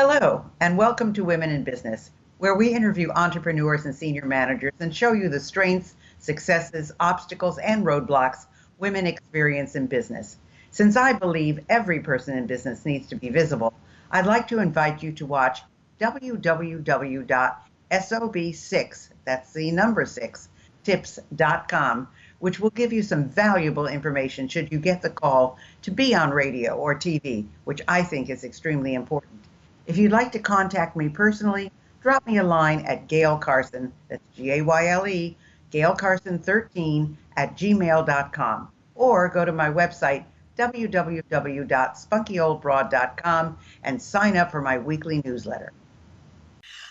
Hello, and welcome to Women in Business, where we interview entrepreneurs and senior managers and show you the strengths, successes, obstacles, and roadblocks women experience in business. Since I believe every person in business needs to be visible, I'd like to invite you to watch www.sob6, that's the number 6, tips.com, which will give you some valuable information should you get the call to be on radio or TV, which I think is extremely important. If you'd like to contact me personally, drop me a line at Gayle Carson, that's Gayle, Gayle Carson 13 at gmail.com, or go to my website, www.spunkyoldbroad.com, and sign up for my weekly newsletter.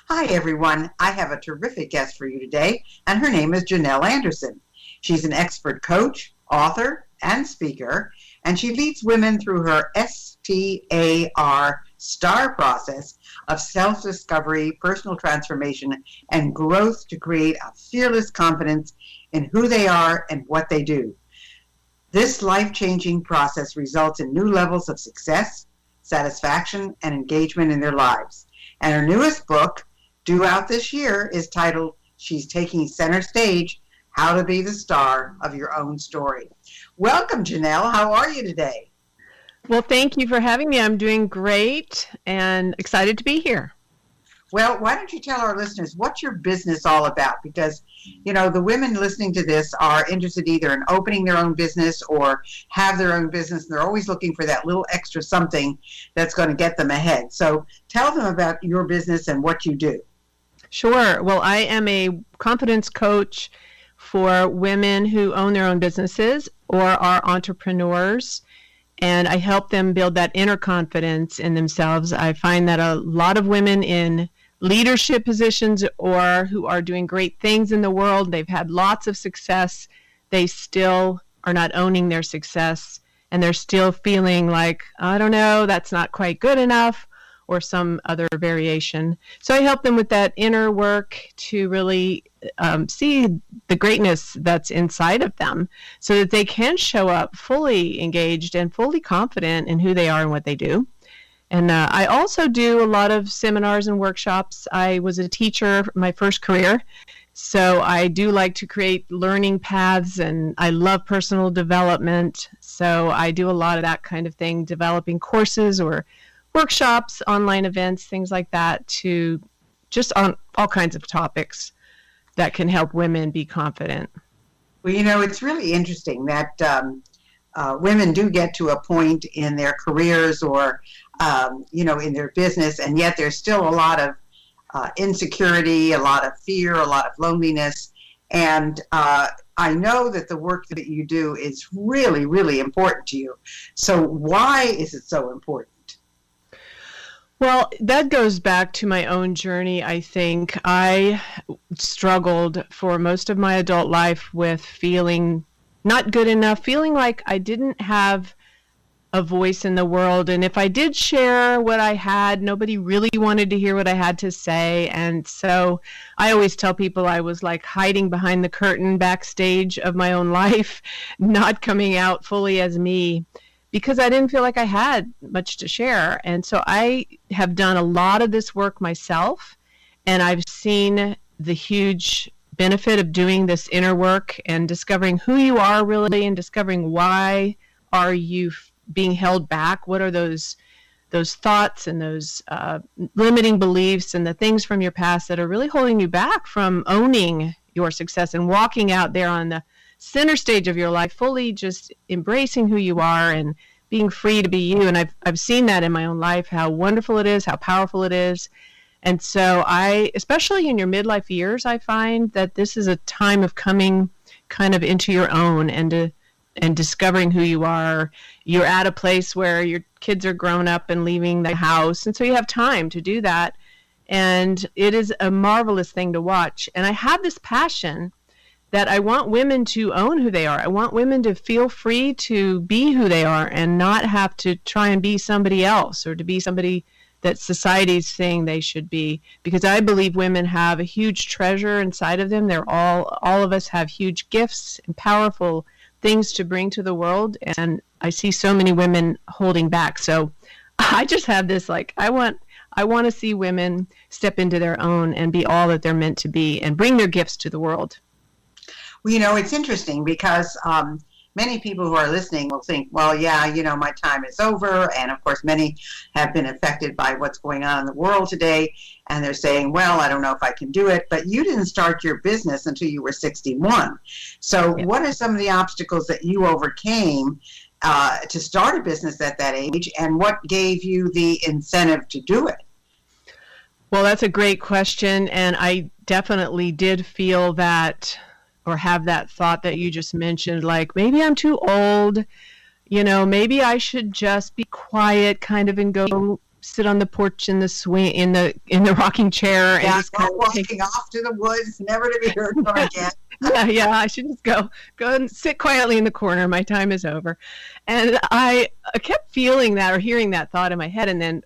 Hi, everyone. I have a terrific guest for you today, and her name is Janelle Anderson. She's an expert coach, author, and speaker, and she leads women through her STAR process of self-discovery, personal transformation, and growth to create a fearless confidence in who they are and what they do. This life-changing process results in new levels of success, satisfaction, and engagement in their lives. And her newest book, due out this year, is titled She's Taking Center Stage, How to Be the Star of Your Own Story. Welcome, Janelle. How are you today? Well, thank you for having me. I'm doing great and excited to be here. Well, why don't you tell our listeners what's your business all about? Because, you know, the women listening to this are interested either in opening their own business or have their own business. And they're always looking for that little extra something that's going to get them ahead. So tell them about your business and what you do. Sure. Well, I am a confidence coach for women who own their own businesses or are entrepreneurs. And I help them build that inner confidence in themselves. I find that a lot of women in leadership positions or who are doing great things in the world, they've had lots of success, they still are not owning their success, and they're still feeling like, I don't know, that's not quite good enough, or some other variation. So I help them with that inner work to really see the greatness that's inside of them so that they can show up fully engaged and fully confident in who they are and what they do. And I also do a lot of seminars and workshops. I was a teacher my first career, so I do like to create learning paths, and I love personal development. So I do a lot of that kind of thing, developing courses or workshops, online events, things like that, to just on all kinds of topics that can help women be confident. Well, you know, it's really interesting that women do get to a point in their careers or, in their business, and yet there's still a lot of insecurity, a lot of fear, a lot of loneliness. And I know that the work that you do is really, really important to you. So why is it so important? Well, that goes back to my own journey, I think. I struggled for most of my adult life with feeling not good enough, feeling like I didn't have a voice in the world. And if I did share what I had, nobody really wanted to hear what I had to say. And so I always tell people I was like hiding behind the curtain backstage of my own life, not coming out fully as me, because I didn't feel like I had much to share. And so I have done a lot of this work myself, and I've seen the huge benefit of doing this inner work and discovering who you are really, and discovering why are you being held back. What are those thoughts and those limiting beliefs and the things from your past that are really holding you back from owning your success and walking out there on the center stage of your life, fully just embracing who you are and being free to be you. And I've seen that in my own life, how wonderful it is, how powerful it is. And so especially in your midlife years, I find that this is a time of coming kind of into your own and discovering who you are. You're at a place where your kids are grown up and leaving the house. And so you have time to do that. And it is a marvelous thing to watch. And I have this passion that I want women to own who they are. I want women to feel free to be who they are and not have to try and be somebody else or to be somebody that society's saying they should be. Because I believe women have a huge treasure inside of them. All of us have huge gifts and powerful things to bring to the world. And I see so many women holding back. So I just have this, I I want to see women step into their own and be all that they're meant to be and bring their gifts to the world. Well, it's interesting because many people who are listening will think, well, yeah, my time is over. And of course, many have been affected by what's going on in the world today. And they're saying, well, I don't know if I can do it. But you didn't start your business until you were 61. So what are some of the obstacles that you overcame to start a business at that age? And what gave you the incentive to do it? Well, that's a great question. And I definitely did feel that, or have that thought that you just mentioned, like maybe I'm too old, maybe I should just be quiet kind of and go sit on the porch in the swing, in the rocking chair, and just kind of walking off to the woods, never to be heard from again. yeah, I should just go and sit quietly in the corner. My time is over. And I kept feeling that or hearing that thought in my head. And then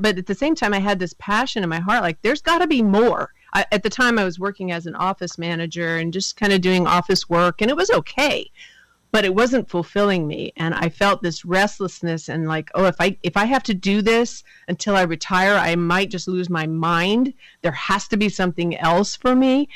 but at the same time, I had this passion in my heart, like there's got to be more. At the time, I was working as an office manager and just kind of doing office work, and it was okay, but it wasn't fulfilling me. And I felt this restlessness and like, oh, if I have to do this until I retire, I might just lose my mind. There has to be something else for me.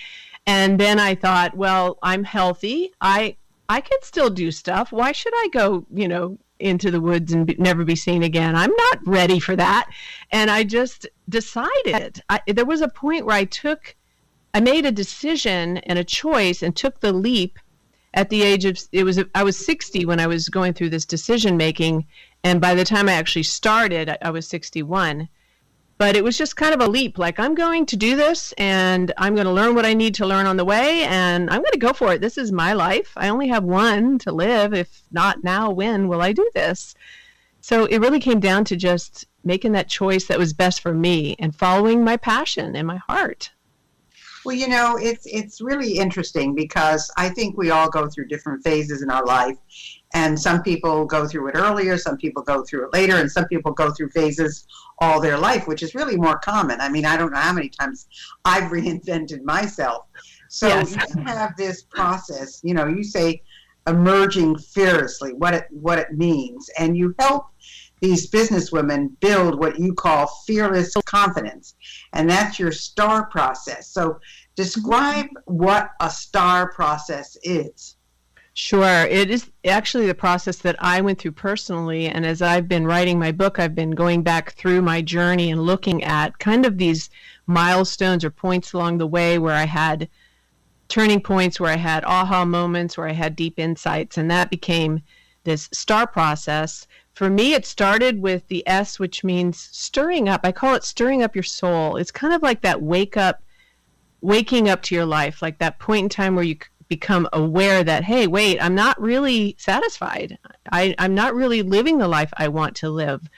And then I thought, well, I'm healthy. I could still do stuff. Why should I go, into the woods and never be seen again? I'm not ready for that. And I just decided. There was a point where I made a decision and a choice and took the leap at the age of, I was 60 when I was going through this decision making. And by the time I actually started, I was 61. But it was just kind of a leap, like I'm going to do this and I'm going to learn what I need to learn on the way and I'm going to go for it. This is my life. I only have one to live. If not now, when will I do this? So it really came down to just making that choice that was best for me and following my passion and my heart. Well, it's really interesting because I think we all go through different phases in our life. And some people go through it earlier, some people go through it later, and some people go through phases all their life, which is really more common. I mean, I don't know how many times I've reinvented myself. So yes. You have this process, you say emerging fearlessly, what it means, and you help these businesswomen build what you call fearless confidence, and that's your STAR process. So describe what a STAR process is. Sure. It is actually the process that I went through personally. And as I've been writing my book, I've been going back through my journey and looking at kind of these milestones or points along the way where I had turning points, where I had aha moments, where I had deep insights. And that became this STAR process. For me, it started with the S, which means stirring up. I call it stirring up your soul. It's kind of like that waking up to your life, like that point in time where you become aware that, hey, wait, I'm not really satisfied. I'm not really living the life I want to live.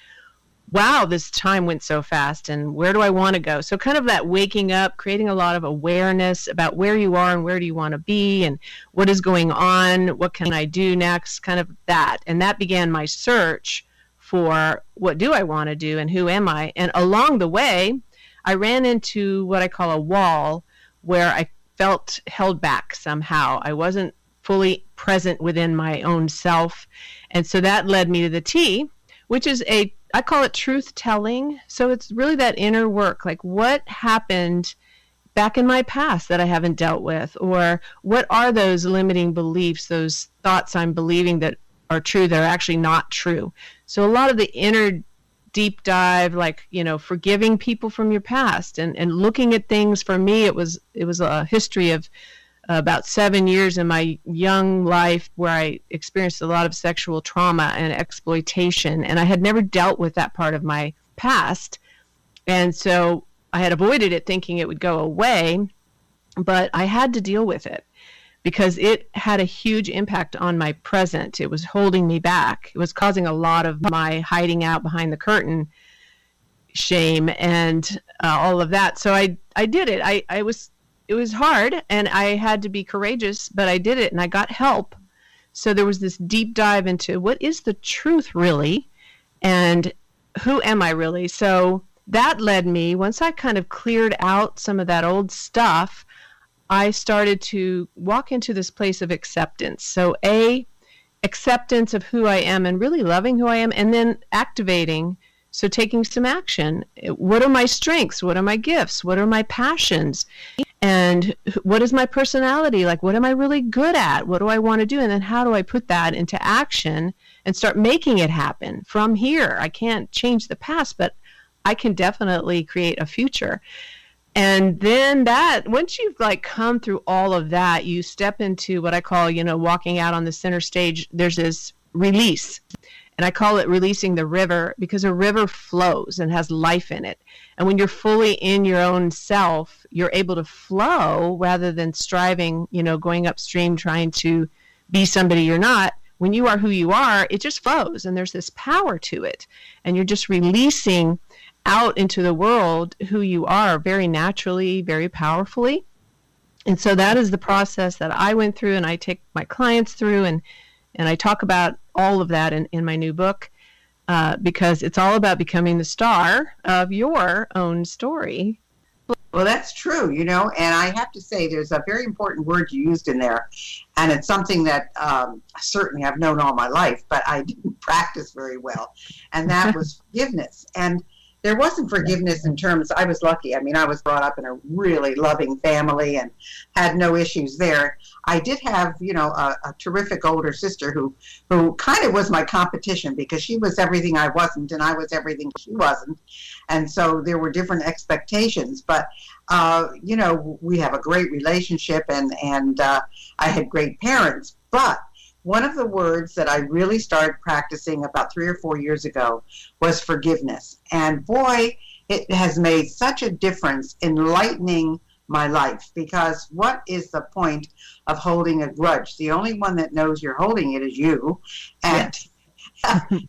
Wow, this time went so fast, and where do I want to go? So kind of that waking up, creating a lot of awareness about where you are and where do you want to be and what is going on, what can I do next, kind of that. And that began my search for what do I want to do and who am I? And along the way, I ran into what I call a wall where I felt held back somehow. I wasn't fully present within my own self. And so that led me to the T, which is I call it truth telling. So it's really that inner work, like what happened back in my past that I haven't dealt with, or what are those limiting beliefs, those thoughts I'm believing that are true that are actually not true. So a lot of the inner deep dive, like, forgiving people from your past and looking at things. For me, it was a history of about 7 years in my young life where I experienced a lot of sexual trauma and exploitation, and I had never dealt with that part of my past. And so I had avoided it thinking it would go away, but I had to deal with it because it had a huge impact on my present. It was holding me back. It was causing a lot of my hiding out behind the curtain shame and all of that. So I did it. It was hard and I had to be courageous, but I did it and I got help. So there was this deep dive into what is the truth really and who am I really? So that led me, once I kind of cleared out some of that old stuff, I started to walk into this place of acceptance. So acceptance of who I am and really loving who I am, and then activating So taking some action. What are my strengths? What are my gifts? What are my passions? And what is my personality? Like, what am I really good at? What do I want to do? And then how do I put that into action and start making it happen from here? I can't change the past, but I can definitely create a future. And then once you've like come through all of that, you step into what I call, walking out on the center stage. There's this release. And I call it releasing the river, because a river flows and has life in it. And when you're fully in your own self, you're able to flow rather than striving, going upstream, trying to be somebody you're not. When you are who you are, it just flows, and there's this power to it. And you're just releasing out into the world who you are very naturally, very powerfully. And so that is the process that I went through, and I take my clients through, and I talk about all of that in my new book, because it's all about becoming the star of your own story. Well, that's true, and I have to say there's a very important word you used in there, and it's something that certainly I've known all my life, but I didn't practice very well, and that was forgiveness. And there wasn't forgiveness in terms, I was lucky. I mean, I was brought up in a really loving family and had no issues there. I did have, a terrific older sister who kind of was my competition, because she was everything I wasn't and I was everything she wasn't. And so there were different expectations. But, we have a great relationship, and I had great parents. But one of the words that I really started practicing about 3 or 4 years ago was forgiveness. And boy, it has made such a difference in lightening my life, because what is the point of holding a grudge? The only one that knows you're holding it is you, and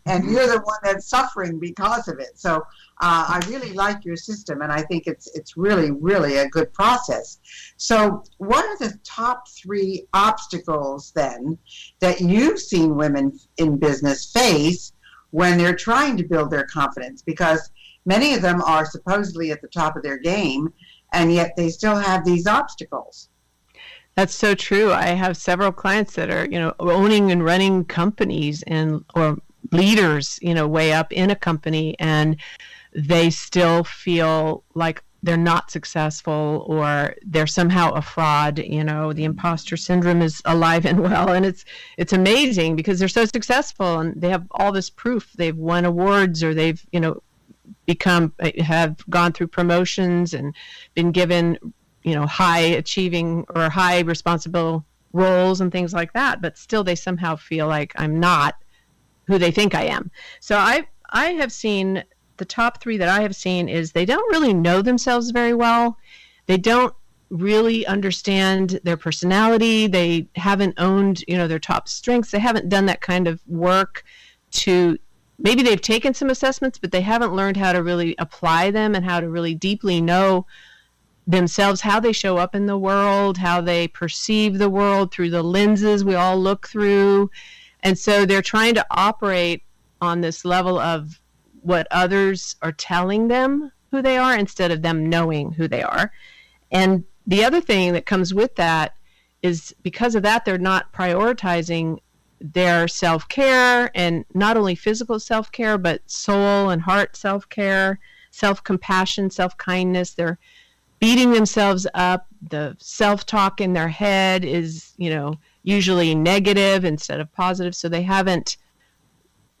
and you're the one that's suffering because of it. So I really like your system, and I think it's really, really a good process. So what are the top 3 obstacles then that you've seen women in business face when they're trying to build their confidence? Because many of them are supposedly at the top of their game, and yet they still have these obstacles. That's so true. I have several clients that are, owning and running companies or leaders, way up in a company, and they still feel like they're not successful, or they're somehow a fraud. The imposter syndrome is alive and well, and it's amazing because they're so successful and they have all this proof. They've won awards, or they've, have gone through promotions and been given, high achieving or high responsible roles and things like that, but still they somehow feel like I'm not who they think I am. So I have seen the top 3 that I have seen is they don't really know themselves very well. They don't really understand their personality. They haven't owned, their top strengths. They haven't done that kind of work maybe they've taken some assessments, but they haven't learned how to really apply them and how to really deeply know themselves, how they show up in the world, how they perceive the world through the lenses we all look through. And so they're trying to operate on this level of what others are telling them who they are instead of them knowing who they are. And the other thing that comes with that is because of that, they're not prioritizing their self-care, and not only physical self-care, but soul and heart self-care, self-compassion, self-kindness. They're beating themselves up. The self-talk in their head is, usually negative instead of positive. So they haven't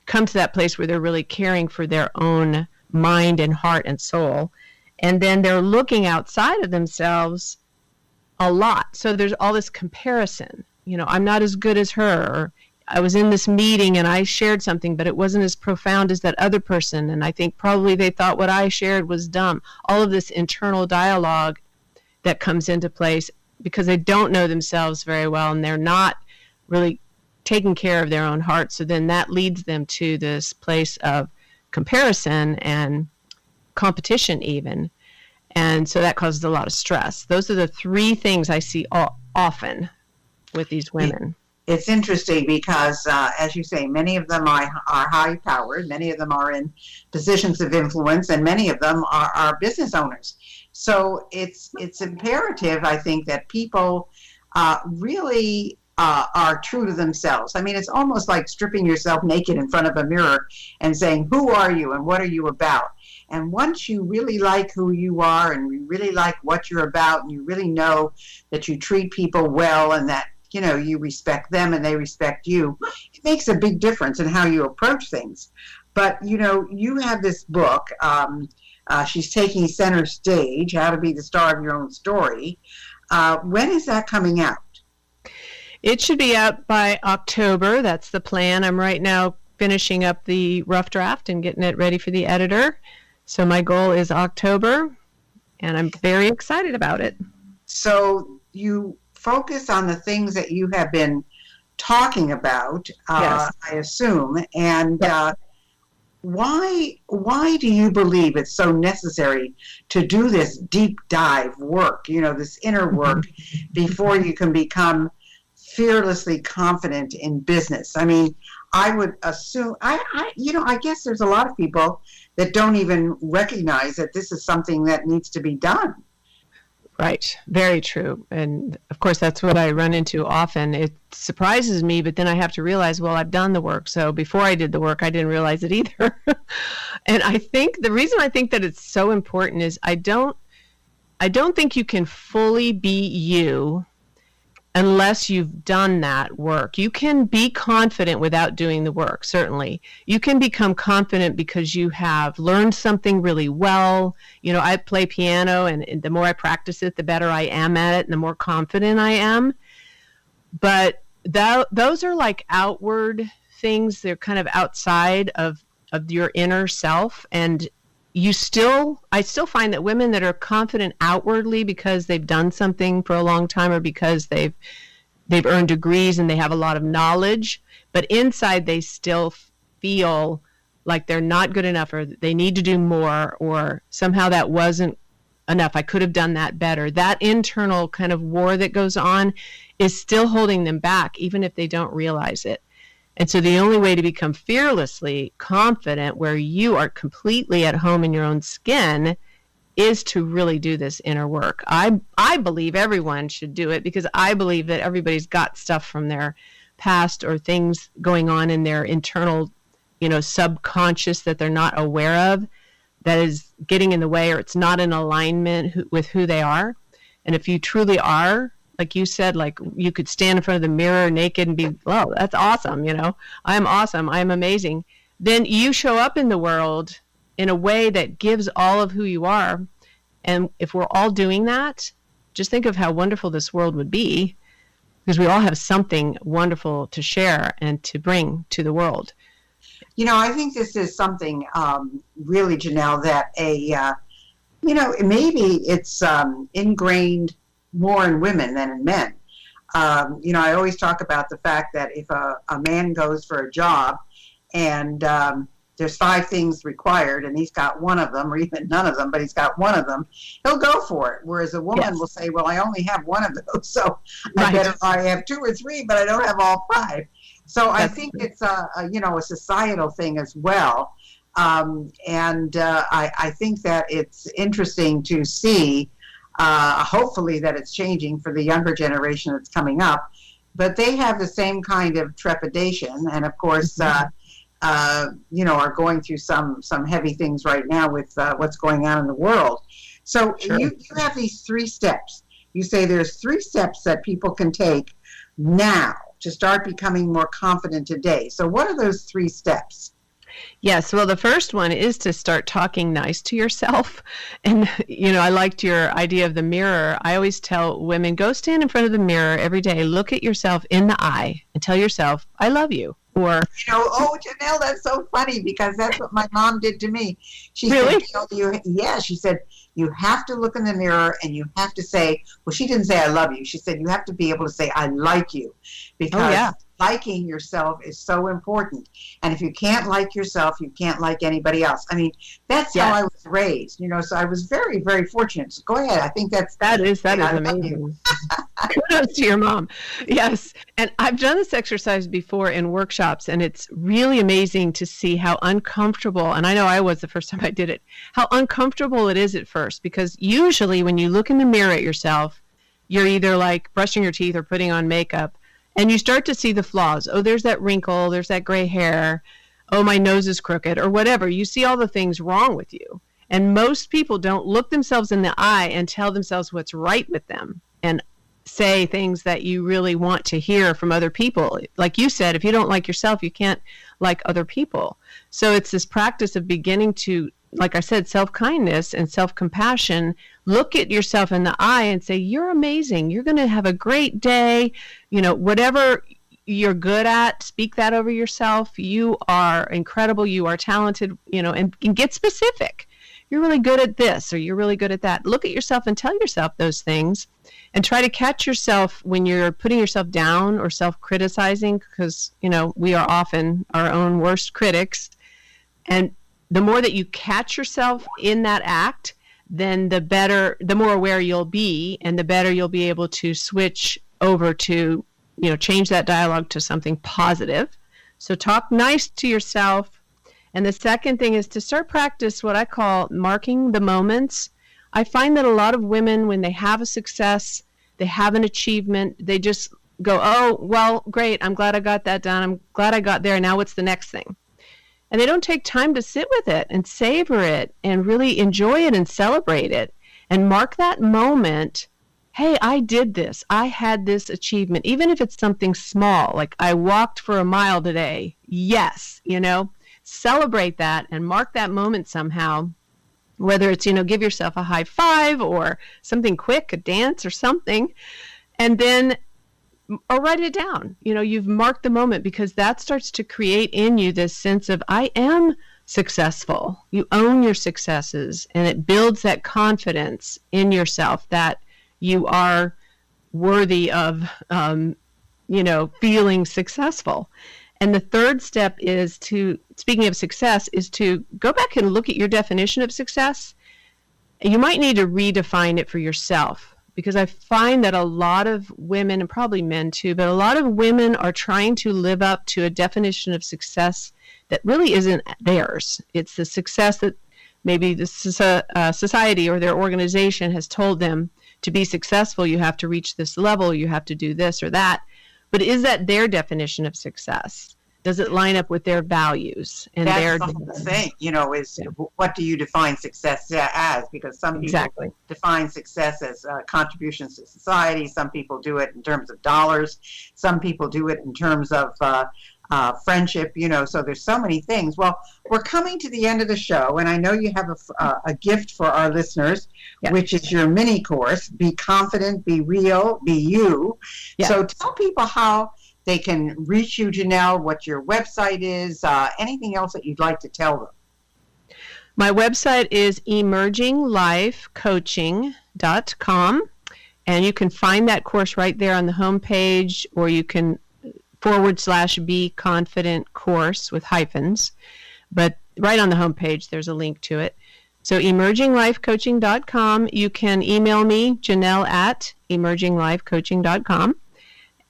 come to that place where they're really caring for their own mind and heart and soul. And then they're looking outside of themselves a lot. So there's all this comparison. I'm not as good as her, or I was in this meeting and I shared something, but it wasn't as profound as that other person. And I think probably they thought what I shared was dumb. All of this internal dialogue that comes into place because they don't know themselves very well, and they're not really taking care of their own heart. So then that leads them to this place of comparison and competition even. And so that causes a lot of stress. Those are the 3 things I see often with these women. It's interesting because, as you say, many of them are high-powered, many of them are in positions of influence, and many of them are business owners. So it's imperative, I think, that people really are true to themselves. I mean, it's almost like stripping yourself naked in front of a mirror and saying, who are you and what are you about? And once you really like who you are and you really like what you're about and you really know that you treat people well and that, you know, you respect them and they respect you, it makes a big difference in how you approach things. But, you know, you have this book, she's taking center stage, How to Be the Star of Your Own Story. When is that coming out? It should be out by October. That's the plan. I'm right now finishing up the rough draft and getting it ready for the editor. So my goal is October, and I'm very excited about it. So you focus on the things that you have been talking about, Yes. I assume, and why do you believe it's so necessary to do this deep dive work, you know, this inner work, before you can become fearlessly confident in business? I mean, I would assume, I guess there's a lot of people that don't even recognize that this is something that needs to be done. Right. Very true. And of course, that's what I run into often. It surprises me, but then I have to realize, well, I've done the work. So before I did the work, I didn't realize it either. And I think the reason I think that it's so important is I don't think you can fully be you unless you've done that work. You can be confident without doing the work, certainly. You can become confident because you have learned something really well. You know, I play piano, and the more I practice it, the better I am at it, and the more confident I am. But those are like outward things. They're kind of outside of your inner self. And I still find that women that are confident outwardly because they've done something for a long time or because they've earned degrees and they have a lot of knowledge, but inside they still feel like they're not good enough or they need to do more, or somehow that wasn't enough. I could have done that better. That internal kind of war that goes on is still holding them back, even if they don't realize it. And so the only way to become fearlessly confident, where you are completely at home in your own skin, is to really do this inner work. I believe everyone should do it because I believe that everybody's got stuff from their past or things going on in their internal, you know, subconscious that they're not aware of, that is getting in the way, or it's not in alignment with who they are. And if you truly are, like you said, like you could stand in front of the mirror naked and be, well, that's awesome. You know, I'm awesome. I'm amazing. Then you show up in the world in a way that gives all of who you are. And if we're all doing that, just think of how wonderful this world would be, because we all have something wonderful to share and to bring to the world. You know, I think this is something really, Janelle, that maybe it's ingrained more in women than in men. You know, I always talk about the fact that if a man goes for a job and there's 5 things required and he's got one of them, or even none of them, but he's got one of them, he'll go for it. Whereas a woman will say, well, I only have one of those, so I have 2 or 3, but I don't have all 5. So I think it's a societal thing as well. I think that it's interesting to see, hopefully that it's changing for the younger generation that's coming up, but they have the same kind of trepidation, and of course, are going through some heavy things right now with what's going on in the world. So you have these 3 steps. You say there's 3 steps that people can take now to start becoming more confident today. So what are those 3 steps? Yes, well, the first one is to start talking nice to yourself. And, you know, I liked your idea of the mirror. I always tell women, go stand in front of the mirror every day, look at yourself in the eye and tell yourself, I love you. Or, Janelle, that's so funny because that's what my mom did to me. She really? said, she said, you have to look in the mirror and you have to say, well, she didn't say I love you. She said, you have to be able to say, I like you, because liking yourself is so important. And if you can't like yourself, you can't like anybody else. I mean, that's how I was raised, so I was very, very fortunate. So go ahead. I think that is amazing. Kudos to your mom. Yes. And I've done this exercise before in workshops, and it's really amazing to see how uncomfortable, and I know I was the first time I did it, how uncomfortable it is at first, because usually when you look in the mirror at yourself, you're either like brushing your teeth or putting on makeup, And you start to see the flaws. Oh, there's that wrinkle, there's that gray hair. Oh, my nose is crooked, or whatever. You see all the things wrong with you. And most people don't look themselves in the eye and tell themselves what's right with them and say things that you really want to hear from other people. Like you said, if you don't like yourself, you can't like other people. So it's this practice of beginning to, like I said, self-kindness and self-compassion. Look at yourself in the eye and say, you're amazing. You're going to have a great day. You know, whatever you're good at, speak that over yourself. You are incredible. You are talented, you know, and get specific. You're really good at this, or you're really good at that. Look at yourself and tell yourself those things, and try to catch yourself when you're putting yourself down or self-criticizing, because, you know, we are often our own worst critics. And the more that you catch yourself in that act, then the more aware you'll be, and the better you'll be able to switch over to, you know, change that dialogue to something positive. So talk nice to yourself. And the second thing is to start practice what I call marking the moments. I find that a lot of women, when they have a success, they have an achievement, they just go, oh, well, great, I'm glad I got that done. I'm glad I got there. Now what's the next thing? And they don't take time to sit with it and savor it and really enjoy it and celebrate it and mark that moment. Hey, I did this. I had this achievement, even if it's something small, like I walked for a mile today. Yes, you know. Celebrate that and mark that moment somehow, whether it's, you know, give yourself a high five or something quick, a dance or something, and then, or write it down. You know, you've marked the moment, because that starts to create in you this sense of, I am successful. You own your successes, and it builds that confidence in yourself that you are worthy of, you know, feeling successful. And the third step is to, speaking of success, is to go back and look at your definition of success. You might need to redefine it for yourself, because I find that a lot of women, and probably men too, but a lot of women are trying to live up to a definition of success that really isn't theirs. It's the success that maybe the society or their organization has told them to be successful. You have to reach this level, you have to do this or that. But is that their definition of success? Does it line up with their values and That's the whole thing, you know, is what do you define success as? Because some people define success as contributions to society. Some people do it in terms of dollars. Some people do it in terms of friendship, you know, so there's so many things. Well, we're coming to the end of the show, and I know you have a gift for our listeners, which is your mini course, Be Confident, Be Real, Be You. So tell people how they can reach you, Janelle, what your website is, anything else that you'd like to tell them. My website is emerginglifecoaching.com, and you can find that course right there on the homepage, or you can /Be Confident course with hyphens, but right on the homepage there's a link to it. So emerginglifecoaching.com. You can email me, Janelle at emerginglifecoaching.com,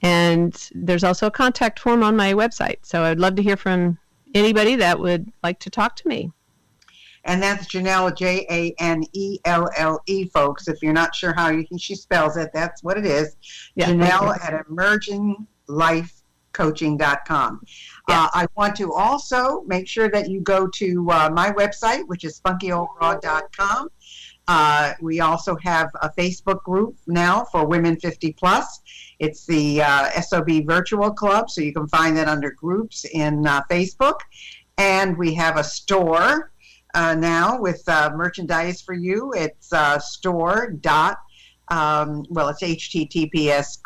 and there's also a contact form on my website. So I'd love to hear from anybody that would like to talk to me. And that's Janelle, Janelle, folks. If you're not sure how she spells it, that's what it is. Janelle at emerginglifecoaching.com. I want to also make sure that you go to my website, which is spunkyoldbroad.com. We also have a Facebook group now for Women 50 Plus. It's the SOB Virtual Club, so you can find that under groups in Facebook. And we have a store now with merchandise for you. It's store dot, well, it's https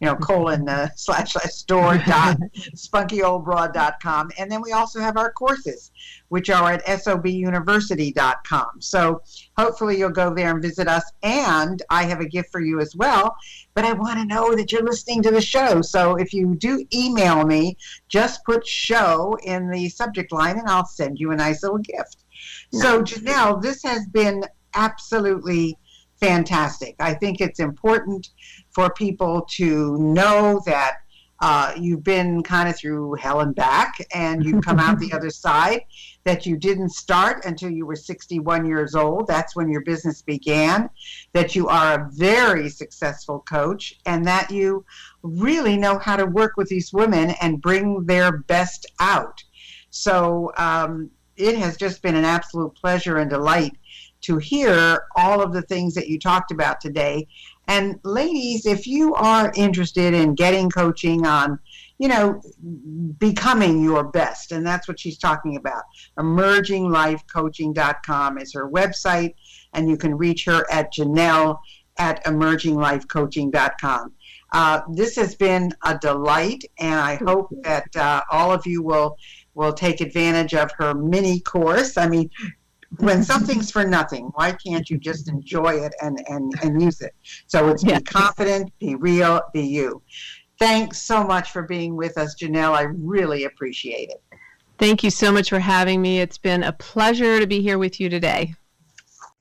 //store.spunkyoldbroad.com. And then we also have our courses, which are at sobuniversity.com. So hopefully you'll go there and visit us. And I have a gift for you as well, but I want to know that you're listening to the show. So if you do email me, just put show in the subject line and I'll send you a nice little gift. So Janelle, this has been absolutely fantastic. I think it's important for people to know that You've been kind of through hell and back, and you've come out the other side, that you didn't start until you were 61 years old. That's when your business began, that you are a very successful coach, and that you really know how to work with these women and bring their best out. So it has just been an absolute pleasure and delight to hear all of the things that you talked about today. And ladies, if you are interested in getting coaching on, becoming your best, and that's what she's talking about, emerginglifecoaching.com is her website, and you can reach her at Janelle at emerginglifecoaching.com. This has been a delight, and I hope that all of you will take advantage of her mini course. I mean, when something's for nothing, why can't you just enjoy it and use it? So it's be confident, be real, be you. Thanks so much for being with us, Janelle. I really appreciate it. Thank you so much for having me. It's been a pleasure to be here with you today.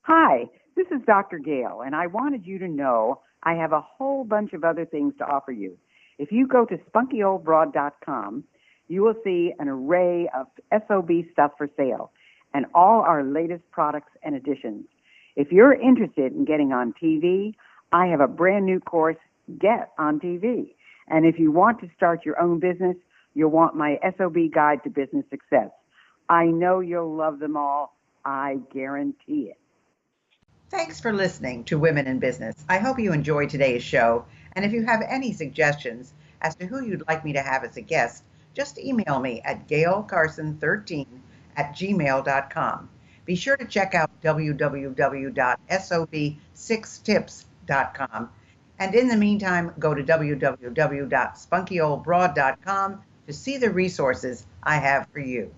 Hi, this is Dr. Gayle, and I wanted you to know I have a whole bunch of other things to offer you. If you go to spunkyoldbroad.com, you will see an array of SOB stuff for sale and all our latest products and additions. If you're interested in getting on TV, I have a brand new course, Get on TV. And if you want to start your own business, you'll want my SOB Guide to Business Success. I know you'll love them all. I guarantee it. Thanks for listening to Women in Business. I hope you enjoyed today's show. And if you have any suggestions as to who you'd like me to have as a guest, just email me at gaylecarson13@gmail.com. Be sure to check out www.sob6tips.com. And in the meantime, go to www.spunkyoldbroad.com to see the resources I have for you.